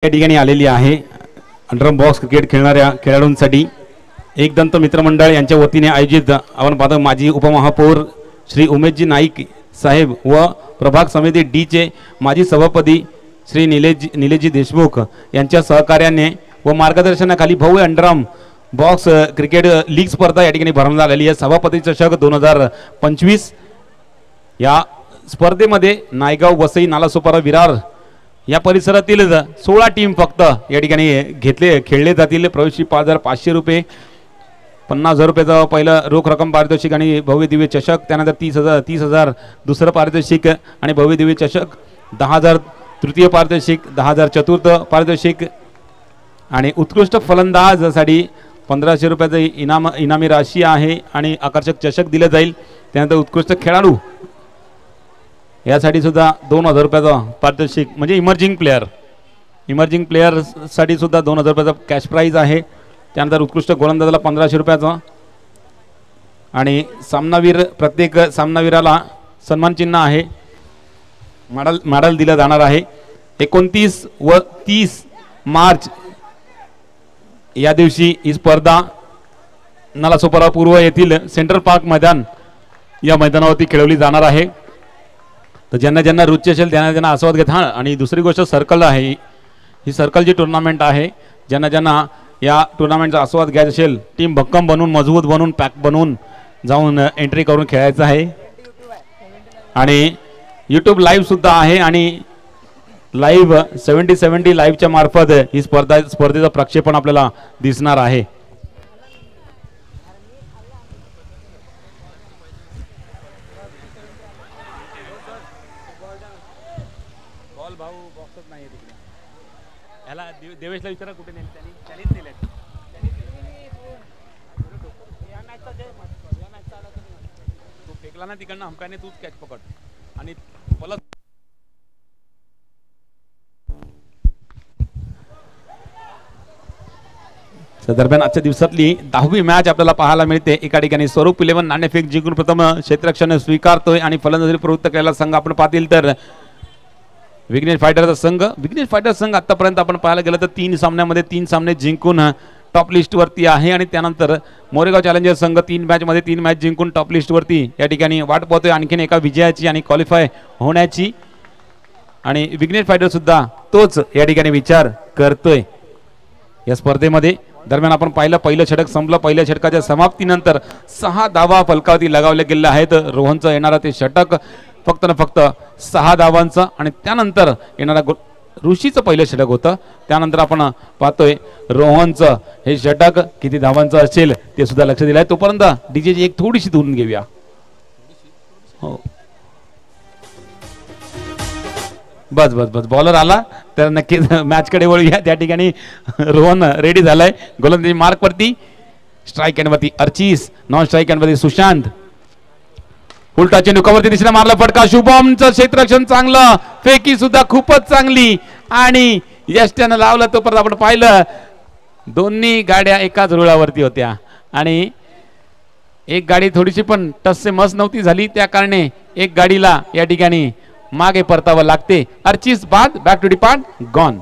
या ठिकाणी आलेली आहे ड्रम बॉक्स क्रिकेट खेळणाऱ्या खेळाडूंसाठी एक दंत मित्रमंडळ यांच्या वतीने आयोजित आपण पाहतो माजी उपमहापौर श्री उमेशजी नाईक साहेब व प्रभाग समिती डी चे माजी सभापती श्री निलेशजी देशमुख यांच्या सहकार्याने व मार्गदर्शनाखाली भव्य अंडरआर्म बॉक्स क्रिकेट लीग स्पर्धा या ठिकाणी भरवण्यात आलेली आहे। सभापती चषक 2025 या स्पर्धेमध्ये नायगाव वसई नालासोपारा विरार या परिसरातील 16 टीम फक्त या ठिकाणी खेळले जातील। प्रवेश फी 5,500 रुपये, 50,000 रुपयाचा पहिलं रोख रक्कम पारितोषिक आणि भव्य दिव्य चषक, त्यानंतर 30,000 दुसरं पारितोषिक आणि भव्य दिव्य चषक, 10,000 तृतीय पारितोषिक, 10,000 चतुर्थ पारितोषिक आणि उत्कृष्ट फलंदाजसाठी 1,500 रुपयाचं इनामी राशी आहे आणि आकर्षक चषक दिले जाईल। त्यानंतर उत्कृष्ट खेळाडू यासाठी सुद्धा 2,000 रुपयाचा पारितोषिक म्हणजे इमर्जिंग प्लेयर साठी सुद्धा 2,000 रुपयाचा कॅश प्राइज आहे। त्यानंतर उत्कृष्ट गोलंदाजाला 1,500 रुपयाचा आणि सामनावीर प्रत्येक सामनावीराला सन्मान चिन्ह आहे, मेडल दिला जाणार आहे। 29 व 30 मार्च या दिवशी ही स्पर्धा नालासोपारा पूर्व येथील सेंट्रल पार्क मैदान या मैदानावरती खेळवली जाणार आहे। तर ज्यांना रुची असेल त्यांना आस्वाद घेत। हां, आणि दुसरी गोष्ट सर्कल आहे, ही सर्कलची टुर्नामेंट आहे। ज्यांना या टुर्नामेंटचा आस्वाद घ्यायचा असेल, टीम भक्कम बनवून मजबूत बनवून पॅक बनवून जाऊन एंट्री करून खेळायचं आहे। आणि यूट्यूब लाईव्ह सुद्धा आहे आणि लाईव्ह 70 लाईव्हच्या मार्फत ही स्पर्धेचं प्रक्षेपण आपल्याला दिसणार आहे। देवेशला विचारा कुठे नेले त्यांनीच नेले तू फेकला ना तिकडनं हंप्याने तूच कॅच पकड आणि परत दरम्यान आजच्या दिवसातली 10वी मॅच आपल्याला पाहायला मिळते। एका ठिकाणी स्वरूप 11 नाणेफेक जिंकून प्रथम क्षेत्ररक्षण स्वीकारतोय आणि फलंदाजी प्रवृत्त केलेला संघ आपण पाहतील तर विघ्नेश फायटर्स संघ आतापर्यंत आपण पाहायला गेलं तर 3 सामन्यामध्ये 3 सामने जिंकून टॉप लिस्ट वरती आहे आणि त्यानंतर मोरेगाव चॅलेंजर संघ 3 मॅचमध्ये 3 मॅच जिंकून टॉप लिस्ट वरती या ठिकाणी वाट पाहतोय आणखीन एका विजयाची आणि क्वालिफाय होण्याची। आणि विघ्नेश फायटर्स सुद्धा तोच या ठिकाणी विचार करतोय या स्पर्धेमध्ये। दरम्यान आपण पाहिलं पहिलं षटक संपलं, पहिल्या षटकाच्या समाप्तीनंतर 6 धावा फलकावरती लगावले गेले आहेत। रोहनचं येणारा ते षटक फक्त ना फक्त 6 धावांचं आणि त्यानंतर येणारा ऋषीचं पहिलं षटक होतं। त्यानंतर आपण पाहतोय रोहनचं हे षटक किती धावांचं असेल ते सुद्धा लक्ष दिलंय। तोपर्यंत डीजेची एक थोडीशी धून घेऊया। हो, बस बॉलर आला तर नक्कीच मॅच कडे वळूया। त्या ठिकाणी रोहन रेडी झालाय गोलंदाजी मार्क वरती। स्ट्राईक एंड वरती अर्चिस, नॉन स्ट्राईक एंड वरती सुशांत। उलटा चेंडू कवरती दिशेने मारला फटका, शुभमचं क्षेत्ररक्षण चांगलं, फेकी सुद्धा खूपच चांगली आणि यष्ट्यानं लावलं। तो परत आपण पाहिलं दोन्ही गाड्या एकाच रुळावरती होत्या आणि एक गाडी थोडीशी पण टच से मस नव्हती झाली, त्या कारणे एक गाडीला या ठिकाणी मागे परतावं लागते। अर्चिस बाद, बॅक टू डिपार्ट, गॉन।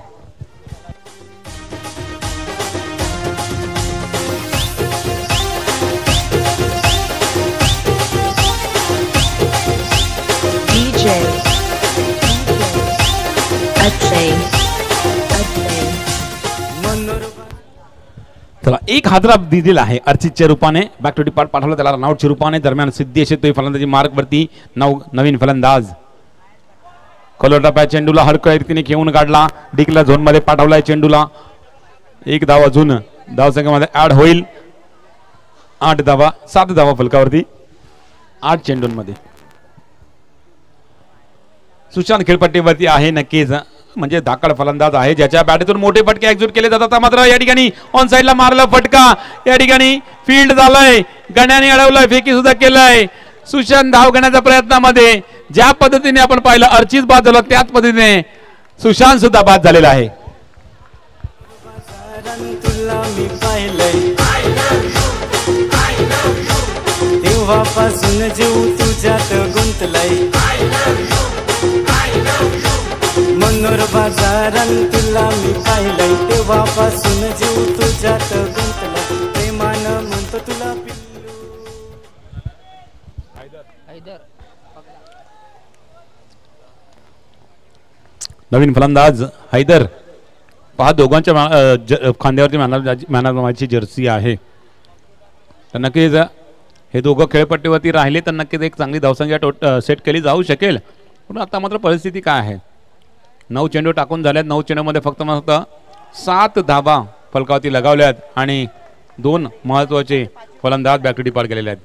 चला, एक हादरा दिलेला आहे अर्चितच्या रूपाने, बॅक टू डिपार्ट पाठवलं त्याला रनआउटच्या रूपाने। दरम्यान सिद्धेश येतोय फलंदाजी मार्क वरती, नवीन फलंदाज। कोलरटप्या चेंडूला हडकळ्या रीतीने घेऊन काढला, डिकला झोन मध्ये पाठवलाय चेंडूला। 1 धाव अजून धावसंख्येमध्ये ऍड होईल। 8 धावा, 7 धावा फलकावरती 8 चेंडूंमध्ये। सुशांत खेळपट्टीवरती आहे नक्कीच, म्हणजे धाकड फलंदाज आहे ज्याच्या बॅटतून मोठे फटके एक्झिक्यूट केले जातात। मात्र या ठिकाणी ऑन साइडला मारला फटका, या ठिकाणी फील्ड झालाय, गण्याने अडवलाय, फेकी सुद्धा केलाय। सुशांत धाव घेण्याच्या प्रयत्नामध्ये ज्या पद्धतीने आपण पाहिलं अर्चित बाद झाला त्याच पद्धतीने सुशांत सुद्धा बाद झालेला आहे। तेव्हापासून जीव तुझ्यात गुंतलाय, मनोर बाजारान तुला मी पाहिलंय तेव्हापासून जीव तुझ्यात गुंतला प्रेमानं म्हणतो तुला पिल्लू. नवीन फलंदाज हैदर पहा दोघांच्या खांद्यावरती मॅनाची जर्सी आहे तर नक्कीच हे दोघं खेळपट्टीवरती राहिले तर नक्कीच एक चांगली धावसंख्या सेट केली जाऊ शकेल. पण आता मात्र परिस्थिती काय आहे 9 चेंडू टाकून झाल्यात 9 चेंडूमध्ये फक्त 7 धाबा फलकावरती लगावल्यात आणि 2 महत्वाचे फलंदाज बॅक टू डिपार्ट केलेले आहेत.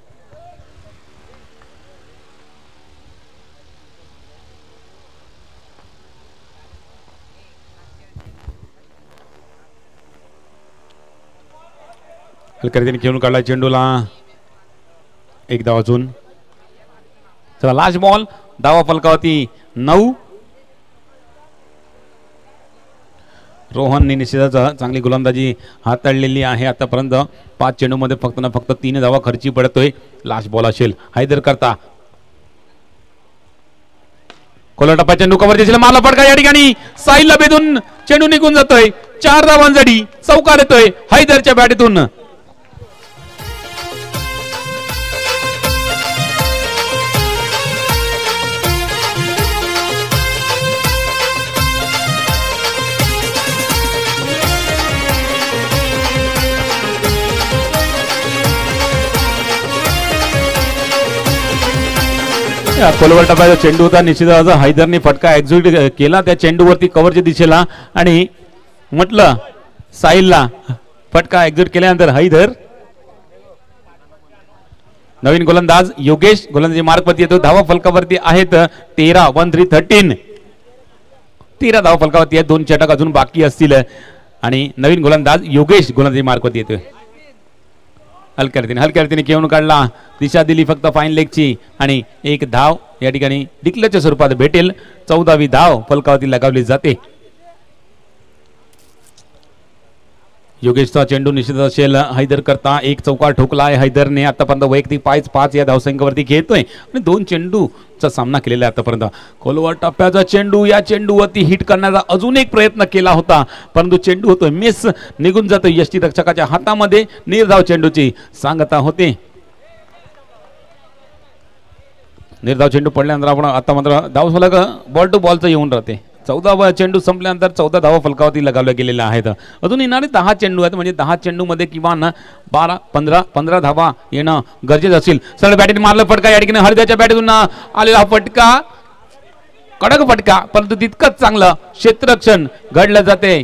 हलकरीने खेळून काढला चेंडूला एक धाव अजून. चला लास्ट बॉल धावा फलकावरती 9. रोहनने निश्चितच चांगली गोलंदाजी हाताळलेली आहे आतापर्यंत 5 चेंडूमध्ये फक्त 3 धावा खर्ची पडतोय. लास्ट बॉल असेल हैदर करता कोला टप्पा चेंडू कव्हर दिसेल मारला फटका या ठिकाणी साईलला बेधून चेंडू निघून जातोय. 4 धावांसाठी चौकार येतोय हैदरच्या बॅटीतून. कोलवर टप्प्याचा चेंडू होता निश्चितच हैदरने फटका एक्झिक्यूट केला त्या चेंडूवरती कव्हरच्या दिशेला आणि म्हटलं साहिलला फटका एक्झिक्यूट केल्यानंतर हैदर नवीन गोलंदाज योगेश गोलंदाजी मार्कवरती येतो. धावा फलकावरती आहेत 13 13 धावा फलकावरती आहेत. 2 षटक अजून बाकी असतील आणि नवीन गोलंदाज योगेश गोलंदाजी मार्कवरती येतोय. हलक्या खेळून काढला दिशा दिली फक्त फाईन लेगची आणि एक धाव या ठिकाणी डिक्लेअरच्या स्वरूपात भेटेल. 14वी धाव फलकावरती लगावली जाते. योगेशचा चेंडू निश्चित असेल हैदर करता एक चौकार ठोकला आहे हैदरने आतापर्यंत वैयक्तिक 5 या धावसंख्येवरती खेळतोय आणि 2 चेंडूचा सामना केलेला आहे आतापर्यंत. खोलवर टप्प्याचा चेंडू या चेंडूवरती हिट करण्याचा अजून एक प्रयत्न केला होता परंतु चेंडू होतोय मिस निघून जातो यष्टीरक्षकाच्या हातामध्ये. निर्धाव चेंडूची सांगता होते. निर्धाव चेंडू पडल्यानंतर आपण आता मात्र धावफलक बॉल टू बॉलचं येऊन राहते. 14वा चेंडू संपल्यानंतर 14 धावा फलकावरती लगावल्या गेलेल्या आहेत. अजून येणारे 10 चेंडू आहेत म्हणजे 10 चेंडूमध्ये किमान 12-15 धावा येणं गरजेचं असेल. सरळ बॅटीने मारलं फटका या ठिकाणी हळद्याच्या बॅटीतून आलेला फटका कडक फटका परंतु तितकंच चांगलं क्षेत्ररक्षण घडलं जाते.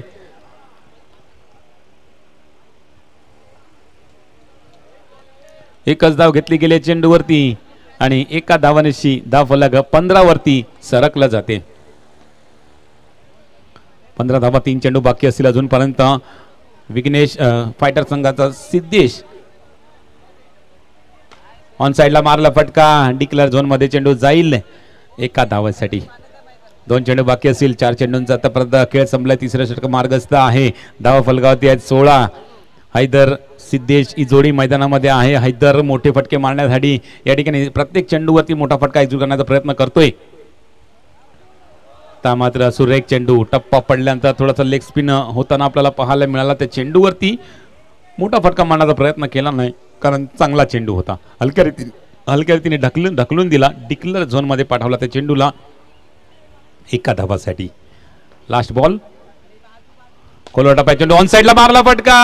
एकच धाव घेतली गेली चेंडूवरती आणि एका धावानेशी धाव फलक 15 वरती सरकलं जाते. 15 धावा 3 चेंडू बाकी असतील अजूनपर्यंत. विघ्नेश फायटर संघाचा सिद्धेश ऑन साइडला मारला फटका डिक्लेअर झोन मध्ये चेंडू जाईल एका धावासाठी. 2 चेंडू बाकी असतील 4 चेंडूंचा आतापर्यंत खेळ संपलाय. तिसरा षटक मार्गस्थ आहे. धावा फलकावरती आहेत 16. हैदर सिद्धेश ही जोडी मैदानामध्ये आहे. हैदर मोठे फटके मारण्यासाठी या ठिकाणी प्रत्येक चेंडूवरती मोठा फटका एक्झिक्यूट करण्याचा प्रयत्न करतोय. मात्र सुरेख चेंडू टप्पा पडल्यानंतर थोडासा लेग स्पिन होताना आपल्याला पाहायला मिळाला. त्या चेंडूवरती मोठा फटका मारण्याचा प्रयत्न केला नाही कारण चांगला चेंडू होता. हलक्या रीतीने ढकलून दिला. डिक्लेअर झोन मध्ये पाठवला त्या चेंडूला एका धावासाठी. लास्ट बॉल कोलवा टप्पा चेंडू ऑन साइडला मारला फटका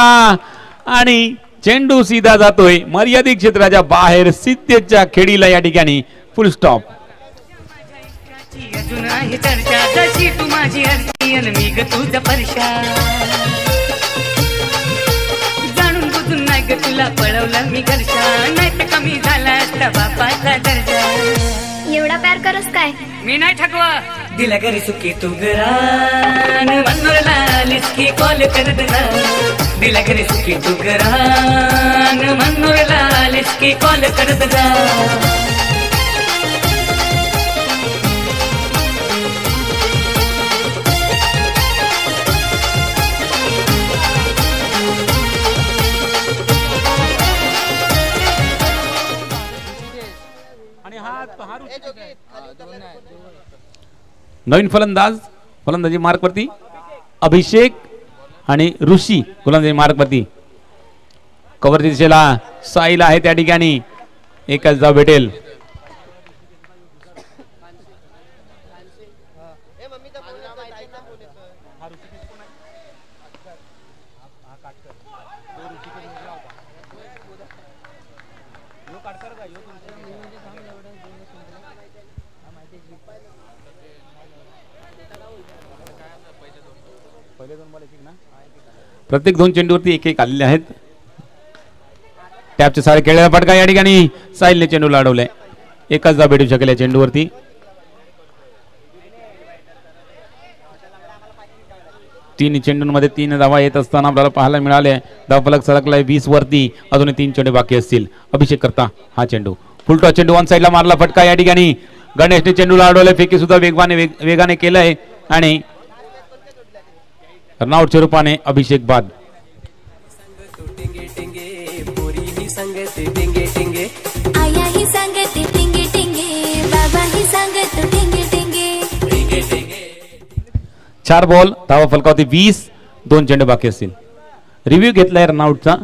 आणि चेंडू सीधा जातोय मर्यादित क्षेत्राच्या बाहेर. सिद्धेशच्या खेळीला या ठिकाणी फुल स्टॉप. अजून आहे चर्चा जशी तू माझी हरती अन मी ग तुझा परशा जाणून बुजून नाही ग तुला पळवलं मी घरच्या नाही तर कमी झाला असता बापाचा दर्जा. एवढा प्यार करस काय मी नाही ठकवा दिला घरी सुखी तू गरान मनोरला लिस्की कॉल करत जा. दिला घरी सुखी तू गरान मनोरला लिस्की कॉल करत जा. नवीन फलंदाज गोलंदाजी मार्कवरती अभिषेक आणि ऋषी गोलंदाजी मार्कवरती. कव्हरच्या दिशेला साहिल आहे त्या ठिकाणी, एकच धाव भेटेल. प्रत्येक 2 चेंडूवरती एक एक आलेले आहेत. टॅपचे सारे खेळलेला फटका या ठिकाणी साहिलने चेंडूला अडवलाय. एकच धाव भेटू शकेल या चेंडूवरती. तीन चेंडूंमध्ये 3 धावा येत असताना आपल्याला पाहायला मिळाले. धावफलक सरकलाय 20 वरती. अजून 3 चेंडू बाकी असतील. अभिषेक करता हा चेंडू फुलटॉस चेंडू ऑन साईडला मारला फटका या ठिकाणी. गणेशने चेंडूला अडवलंय. फेकी सुद्धा वेगाने केलंय आणि रनआउटच्या रूपाने अभिषेक बाद. चार बॉल धावा फलकावरती 20. 2 चेंडू बाकी असतील. रिव्ह्यू घेतलाय रनआउटचा.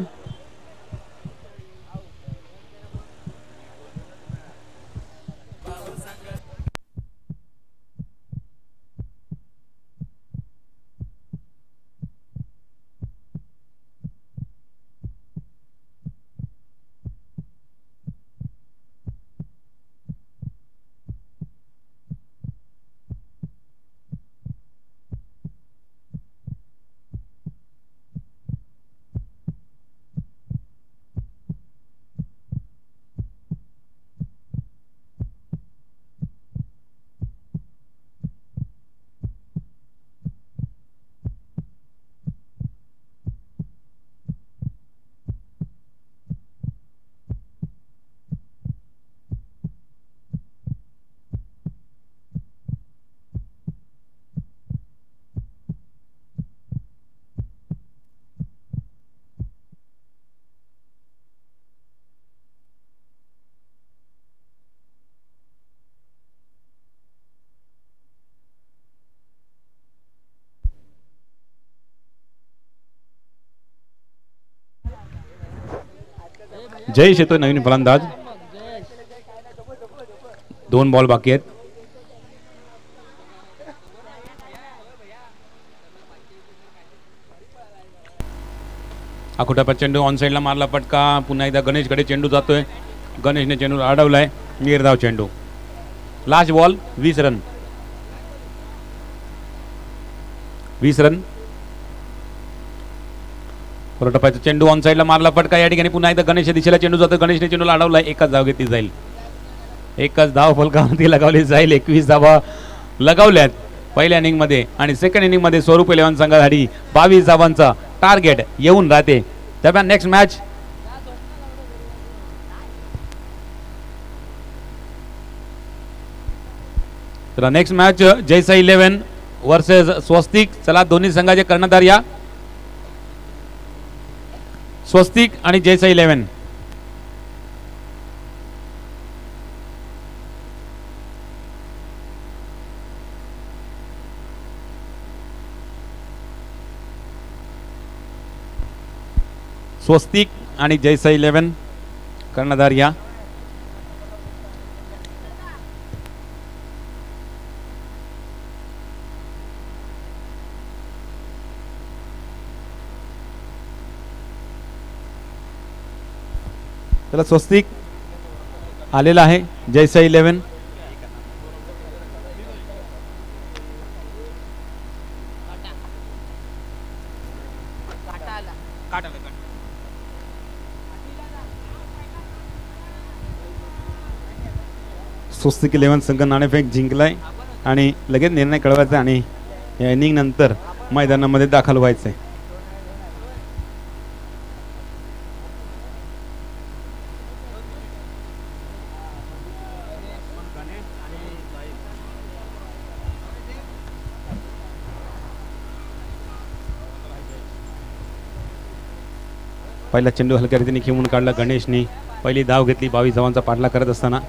जयेश येतोय नवीन फलंदाज. 2 बॉल बाकी आहेत. आखुटापा चेंडू ऑन साईडला मारला फटका. पुन्हा एकदा गणेशकडे चेंडू जातोय. गणेशने चेंडू अडवलाय. निर्धाव चेंडू. Last ball 20 run. 20 रन. टप्प्याचा चेंडू ऑन साईडला मारला फटका या ठिकाणी. पुन्हा एकदा गणेश दिशेला चेंडू जातो. गणेशने चेंडूला अडवलाय. एकच धाव घेतली जाईल. एकच धाव फलकावरती लगावली जाईल. 21 धावा लगावल्यात पहिल्या इनिंग मध्ये आणि सेकंड इनिंग मध्ये स्वरूप 11 संघासाठी 22 धावांचा टार्गेट येऊन राहते. दरम्यान नेक्स्ट मॅच तर नेक्स्ट मॅच जैसा 11 वर्सेस स्वस्तिक. चला दोन्ही संघाचे कर्णधार या. स्वस्तिक आणि जैसा 11. स्वस्तिक आणि जैसा 11 कर्णधार या. चला स्वस्तिक आलेला आहे. जैसा 11 स्वस्तिक 11 संघ नाणेफेक जिंकलाय आणि लगेच निर्णय कळवायचा आणि या इनिंग नंतर मैदानामध्ये दाखल व्हायचंय. पहिला चेंडू हलक्या रीतीने खेळून काढला गणेशने. पहिली धाव घेतली 22 धावांचा पाठलाग करत असताना.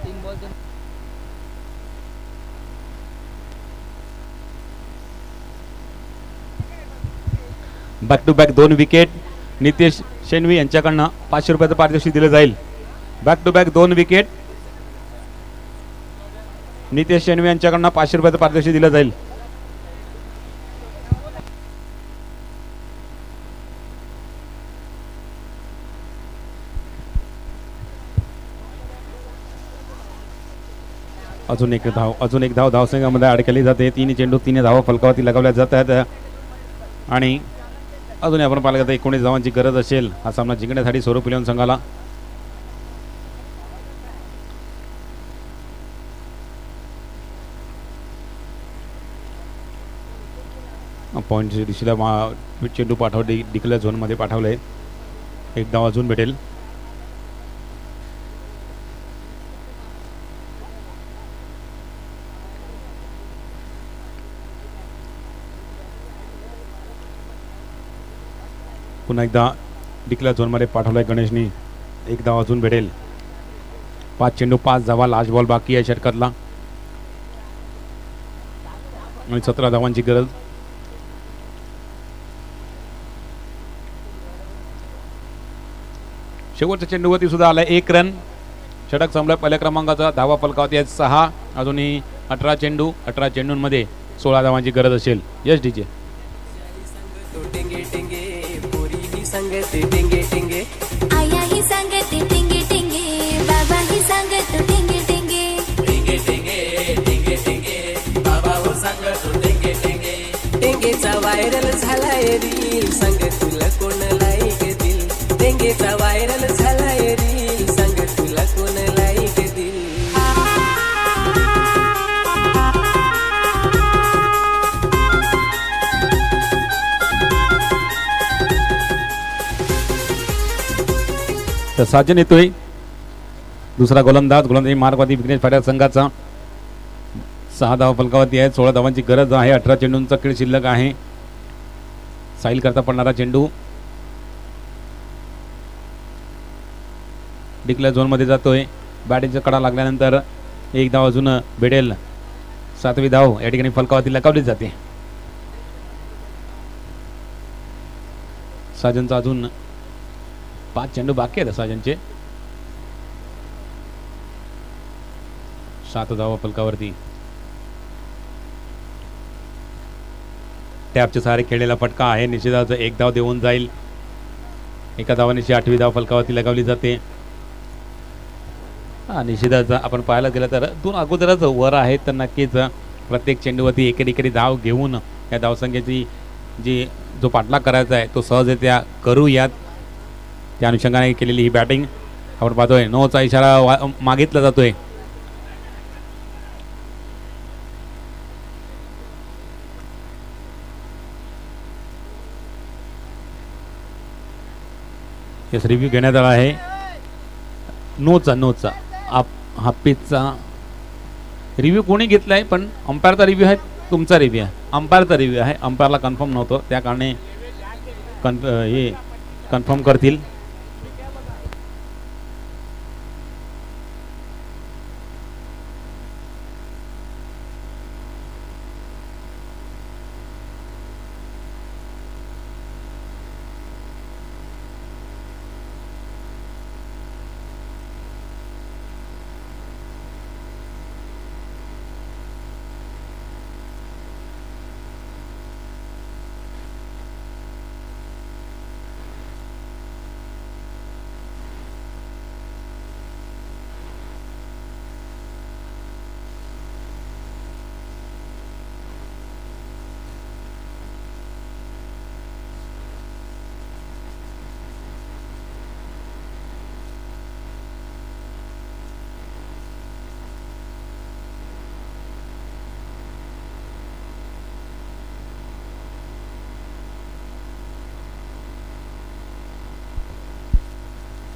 Back to back 2 wicket. Nitesh Shenvi यांच्याकडनं 500 रुपयाचं पारितोषिक दिलं जाईल. Back to back 2 wicket. Nitesh Shenvi यांच्याकडनं 500 रुपयाचं पारितोषिक दिलं जाईल. अजून एक धाव धावसंघामध्ये अडकली जाते. 3 चेंडू 3 धावा फलकावरती लगावल्या जात आहेत आणि अजून आपण पाहिलं तर 19 धावांची गरज असेल हा सामना जिंकण्यासाठी स्वरूप इलेव्हन संघाला. पॉईंटच्या दिशेला चेंडू डिक्लेअर झोनमध्ये पाठवलंय. एक धाव अजून भेटेल. पुन्हा एकदा डिक्लेअर झोनमध्ये पाठवलाय गणेशनी. एक धाव अजून भेटेल. 5 चेंडू 5 धावा. लास्ट बॉल बाकी आहे षटकातला आणि 17 धावांची गरज. शेवटच्या चेंडूवरती सुद्धा आलाय 1 रन. षटक संपलाय पहिल्या क्रमांकाचा. धावा फलकावरती आहेत 6. अजूनही 18 चेंडू. 18 चेंडूंमध्ये 16 धावांची गरज असेल. Yes DJ. संगत टिंगे टिंगे आया ही संगत टिंगे टिंगे बाबा ही संगत टिंगे टिंगे टिंगे टिंगे टिंगे टिंगे बाबा हो संगत टिंगे टिंगे टिंगेचा व्हायरल झालाय रील संग तुला कोण लाईक दिल. टिंगेचा व्हायरल झालाय रील संग तुला कोण लाईक दिल. तर साजन येतोय. दुसरा गोलंदाज मार्गवादी विघ्नेश फाट्या संघाचा. 6 धावा फलकावरती आहेत. 16 धावांची गरज आहे. 18 चेंडूंचा खेळ शिल्लक आहे. साईल करता पडणारा चेंडू डिक्लेअर झोनमध्ये जातोय. बॅटिंगचा कडा लागल्यानंतर एक धाव अजून भेटेल. 7वी धाव या ठिकाणी फलकावरती लगावली जाते. साजनचा अजून 5 चेंडू बाकी आहेत साजनचे. 7 धावा फलकावरती. टॅपच्या सहारे खेळलेला फटका आहे. निषेधाचा 1 धाव देऊन जाईल. एका धावानिशी 8वी धाव फलकावरती लगावली जाते. निषेधाचा आपण पाहायला गेलं तर 2 अगोदरच वर आहेत. तर नक्कीच प्रत्येक चेंडूवरती एकेरी धाव घेऊन या धावसंख्येची जो पाठलाग करायचा आहे तो सहजरित्या करूयात. त्या अनुषंगाने केलेली ही बॅटिंग आपण पाहतोय. नोचा इशारा मागितला जातोय. यस रिव्ह्यू घेण्यात आला आहे. नोचा हा पिचचा रिव्ह्यू कोणी घेतलाय पण अंपायरचा रिव्ह्यू आहे. तुमचा रिव्ह्यू आहे. अंपायरचा रिव्ह्यू आहे. अंपायरला कन्फर्म नव्हतं त्या कारणे हे कन्फर्म करतील.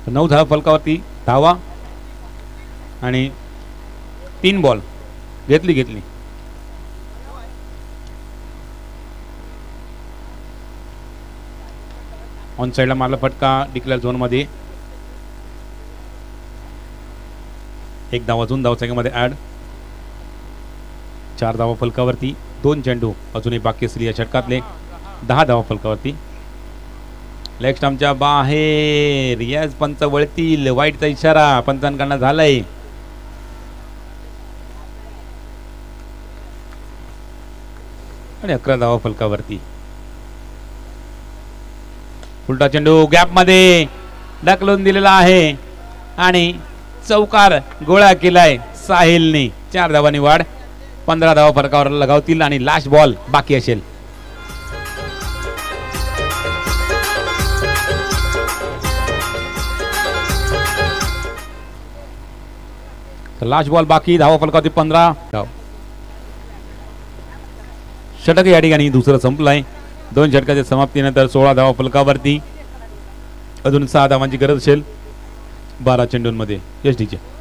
तर 9 धावा फलकावरती धावा आणि 3 बॉल घेतली. ऑन साईडला मारला फटका डिक्लेअर झोनमध्ये. 1 धाव अजून धावसंख्येमध्ये ॲड. 4 धावा फलकावरती. 2 चेंडू अजूनही बाकी असलेली या षटकातले. 10 धावा फलकावरती. लेग स्टंपच्या बाहेर. यस, पंच वळतील. वाईटचा इशारा पंचांकडनं झालाय. आणि 11 धावा फलकावरती. उलटा चेंडू गॅप मध्ये ढकलून दिलेला आहे आणि चौकार गोळा केलाय साहिलने. 4 धावांनी वाढ. 15 धावा फरकावर लगावतील आणि लास्ट बॉल बाकी असेल. लास्ट बॉल बाकी. धावा फलकावरती 15 धाव. षटक या ठिकाणी दुसरं संपलंय. 2 षटकाच्या समाप्तीनंतर 16 धावा फलकावरती. अजून 6 धावांची गरज असेल 12 चेंडूंमध्ये. एसडीचे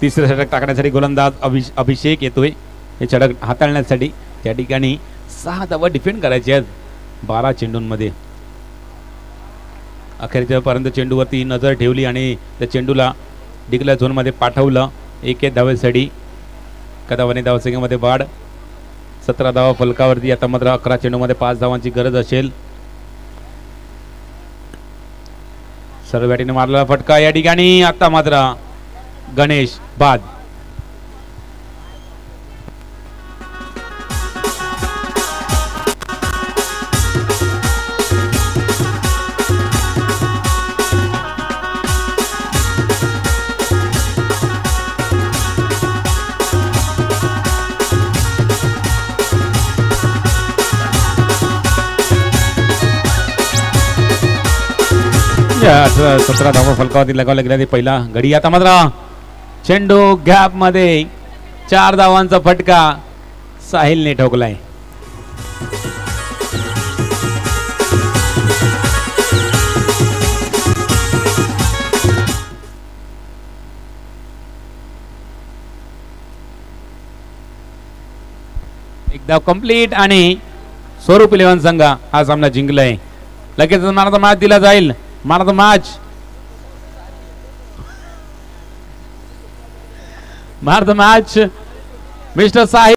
तिसरं षटक टाकण्यासाठी गोलंदाज अभिषेक येतोय. हे षटक हाताळण्यासाठी त्या ठिकाणी 6 धावा डिफेंड करायचे आहेत 12 चेंडूंमध्ये. अखेरच्या पर्यंत चेंडूवरती नजर ठेवली आणि त्या चेंडूला डिक्लेअर झोनमध्ये पाठवलं. 1 धावेसाठी. कदावाने धावसंख्येमध्ये वाढ. 17 धावा फलकावरती. आता मात्र 11 चेंडूमध्ये 5 धावांची गरज असेल. सर्व बॅटीने मारलेला फटका या ठिकाणी. आता मात्र गणेश बाद. या 17 धावा फलकावरती लगावला गेला पहिला गडी. आता मात्र चेंडू गॅप मध्ये 4 धावांचा फटका साहिलने ठोकलाय. एक धाव कंप्लीट आणि स्वरूप 11 संघ हा सामना जिंकलाय. लगेच मॅन ऑफ द मॅच दिला जाईल. Man of the match Mister Sahil.